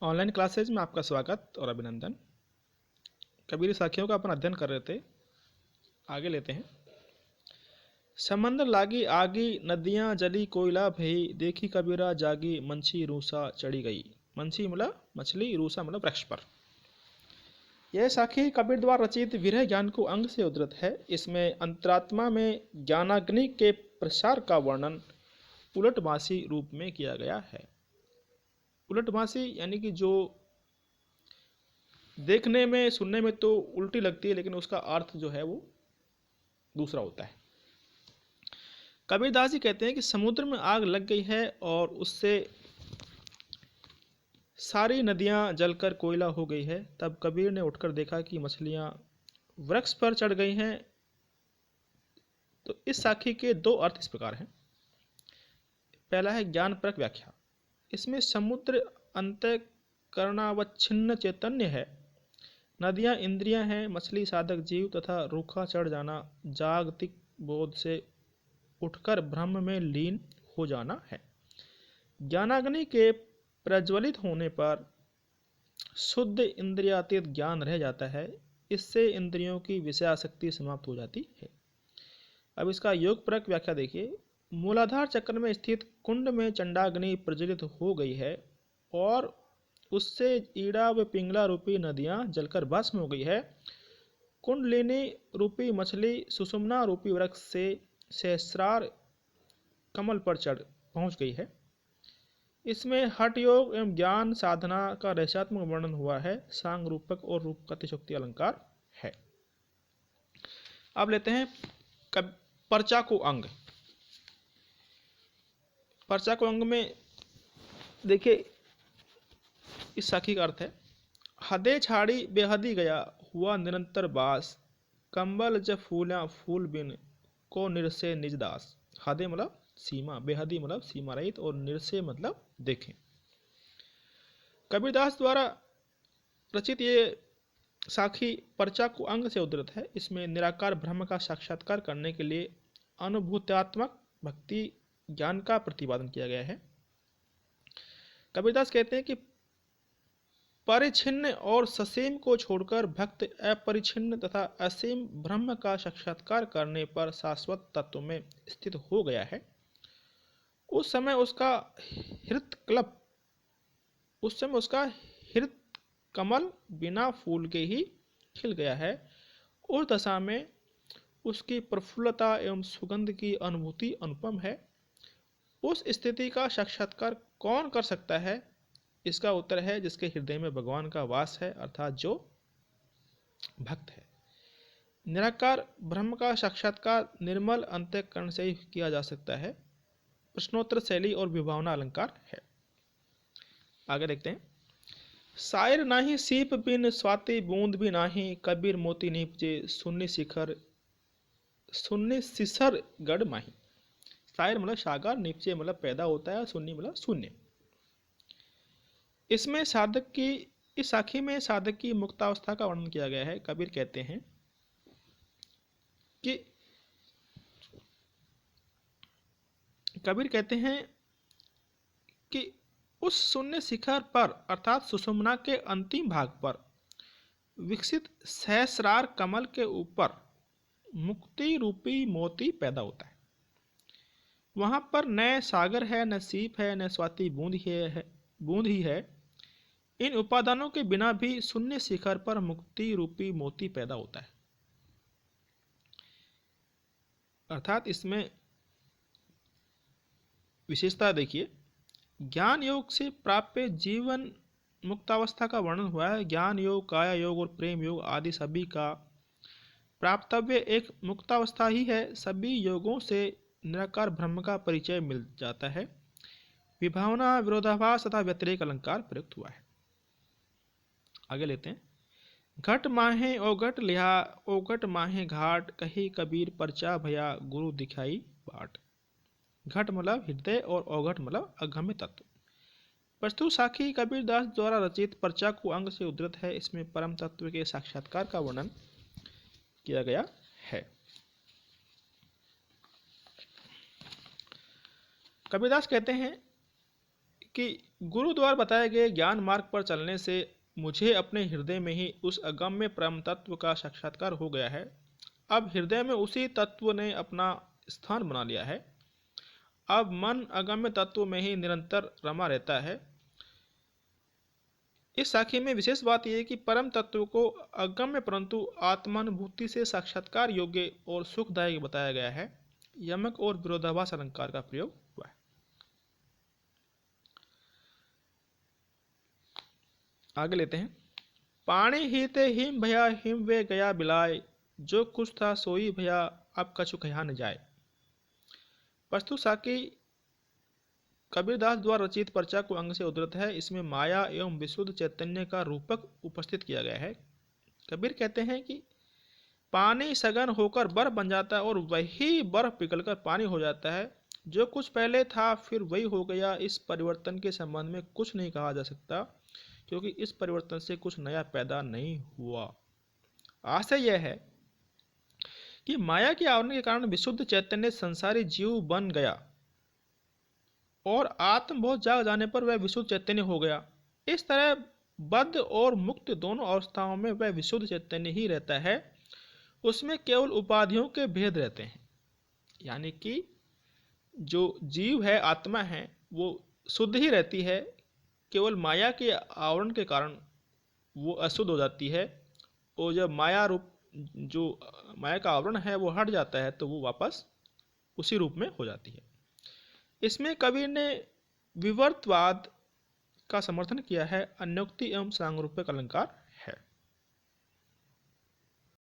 Online classes में आपका स्वागत और अभिनंदन। कबीर साखियों का अपन अध्ययन कर रहे थे, आगे लेते हैं। समंदर लागी आगी नदियां जली कोयला भई, देखी कबीरा जागी मंछी रूसा चढ़ी गई। मंछी मतलब मछली, रूसा मतलब वृक्ष पर। यह साखी कबीर द्वारा रचित विरह ज्ञान को अंग से उद्धृत है। इसमें अंतरात्मा में ज्ञानाग्नि के प्रसार का वर्णन उलटभाषी रूप में किया गया है। उलटभाषी यानी कि जो देखने में सुनने में तो उल्टी लगती है, लेकिन उसका अर्थ जो है वो दूसरा होता है। कबीरदास जी कहते हैं कि समुद्र में आग लग गई है और उससे सारी नदियां जलकर कोयला हो गई है। तब कबीर ने उठकर देखा कि मछलियां वृक्ष पर चढ़ गई हैं। तो इस साखी के दो अर्थ इस प्रकार हैं। पहला है ज्ञानपरक व्याख्या। इसमें समुद्र अंतःकरणावच्छिन्न चैतन्य है, नदियां इंद्रियां हैं, मछली साधक जीव तथा रूखा चढ़ जाना जागतिक बोध से उठकर ब्रह्म में लीन हो जाना है। ज्ञानाग्नि के प्रज्वलित होने पर शुद्ध इंद्रियातीत ज्ञान रह जाता है। इससे इंद्रियों की विषयासक्ति समाप्त हो जाती है। अब इसका योगपरक व्याख्या देखिए। मूलाधार चक्र में स्थित कुंड में चंडाग्नि प्रज्वलित हो गई है और उससे ईड़ा व पिंगला रूपी नदियां जलकर भस्म हो गई है। कुंडलिनी रूपी मछली सुषुम्ना रूपी वृक्ष से सहस्रार कमल पर चढ़ पहुंच गई है। इसमें हठ योग एवं ज्ञान साधना का रहस्यात्मक वर्णन हुआ है। सांग रूपक और रूप अतिशोक्ति अलंकार है। अब लेते हैं पर्चा को अंग। पर्चा को अंग में देखिए, इस साखी का अर्थ है, हदे छाड़ी बेहदी गया हुआ निरंतर बास, कंबल जब फूला फूल बिन को निरसे निजदास। हदे मतलब सीमा, बेहदी मतलब सीमा रहित और निरसे मतलब देखें। कबीरदास द्वारा रचित ये साखी पर्चा को अंग से उद्धृत है। इसमें निराकार ब्रह्म का साक्षात्कार करने के लिए अनुभूत्यात्मक भक्ति ज्ञान का प्रतिपादन किया गया है। कबीरदास कहते हैं कि परिच्छिन्न और ससीम को छोड़कर भक्त अपरिच्छिन्न तथा असीम ब्रह्म का साक्षात्कार करने पर शाश्वत तत्व में स्थित हो गया है। उस समय उसका हृत कमल बिना फूल के ही खिल गया है। उस दशा में उसकी प्रफुल्लता एवं सुगंध की अनुभूति अनुपम है। उस स्थिति का साक्षात्कार कौन कर सकता है? इसका उत्तर है जिसके हृदय में भगवान का वास है, अर्थात जो भक्त है। निराकार ब्रह्म का साक्षात्कार निर्मल अंतःकरण से ही किया जा सकता है। प्रश्नोत्तर शैली और विभावना अलंकार है। आगे देखते हैं। शायर नाही सीप बिन स्वाति बूंद भी नाही, कबीर मोती नीपजे सुन्नी शिखर गढ़ माही। शायर मतलब सागर, नीपचे मतलब पैदा होता है, सुन्नी मतलब शून्य। इसमें इस साखी में साधक की मुक्तावस्था का वर्णन किया गया है। कबीर कहते हैं कि उस शून्य शिखर पर अर्थात सुषुम्ना के अंतिम भाग पर विकसित सहस्रार कमल के ऊपर मुक्ति रूपी मोती पैदा होता है। वहां पर न सागर है, न सीप है, न स्वाति बूंद ही है। इन उपादानों के बिना भी शून्य शिखर पर मुक्ति रूपी मोती पैदा होता है। अर्थात इसमें विशेषता देखिए, ज्ञान योग से प्राप्य जीवन मुक्तावस्था का वर्णन हुआ है। ज्ञान योग, काया योग और प्रेम योग आदि सभी का प्राप्तव्य एक मुक्तावस्था ही है। सभी योगों से निराकार ब्रह्म का परिचय मिल जाता है। विभावना, विरोधाभास तथा व्यतिरेक अलंकार प्रयुक्त हुआ है। आगे लेते हैं। घट माहे ओघट लिहा, ओघट माहे घाट, कही कबीर परचा भया गुरु दिखाई बाट। घट मतलब हृदय और ओघट मतलब अगम्य तत्व। प्रस्तुत साखी कबीरदास द्वारा रचित पर्चा को अंग से उद्धृत है। इसमें परम तत्व के साक्षात्कार का वर्णन किया गया है। कबीरदास कहते हैं कि गुरु द्वारा बताए गए ज्ञान मार्ग पर चलने से मुझे अपने हृदय में ही उस अगम्य परम तत्व का साक्षात्कार हो गया है। अब हृदय में उसी तत्व ने अपना स्थान बना लिया है। अब मन अगम्य तत्व में ही निरंतर रमा रहता है। इस साखी में विशेष बात यह है कि परम तत्व को अगम्य परंतु आत्मानुभूति से साक्षात्कार योग्य और सुखदायक बताया गया है। यमक और विरोधाभास अलंकार का प्रयोग हुआ है। आगे लेते हैं। पानी ही ते हिम भया हिम वे गया बिलाए, जो कुछ था सोई भया अब कछु कहा न जाए। प्रस्तुत साखी कबीरदास द्वारा रचित पर्चा को अंग से उद्धृत है। इसमें माया एवं विशुद्ध चैतन्य का रूपक उपस्थित किया गया है। कबीर कहते हैं कि पानी सघन होकर बर्फ बन जाता है और वही बर्फ पिघलकर पानी हो जाता है। जो कुछ पहले था फिर वही हो गया। इस परिवर्तन के संबंध में कुछ नहीं कहा जा सकता, क्योंकि इस परिवर्तन से कुछ नया पैदा नहीं हुआ। आशय यह है कि माया के आवरण के कारण विशुद्ध चैतन्य संसारी जीव बन गया और आत्मबोध जाग जाने पर वह विशुद्ध चैतन्य हो गया। इस तरह बद्ध और मुक्त दोनों अवस्थाओं में वह विशुद्ध चैतन्य ही रहता है। उसमें केवल उपाधियों के भेद रहते हैं, यानी कि जो जीव है, आत्मा है, वो शुद्ध ही रहती है। केवल माया के आवरण के कारण वो अशुद्ध हो जाती है, और जब माया का आवरण है वो हट जाता है तो वो वापस उसी रूप में हो जाती है। इसमें कबीर ने विवर्तवाद का समर्थन किया है। अन्योक्ति एवं सांगरूपिक अलंकार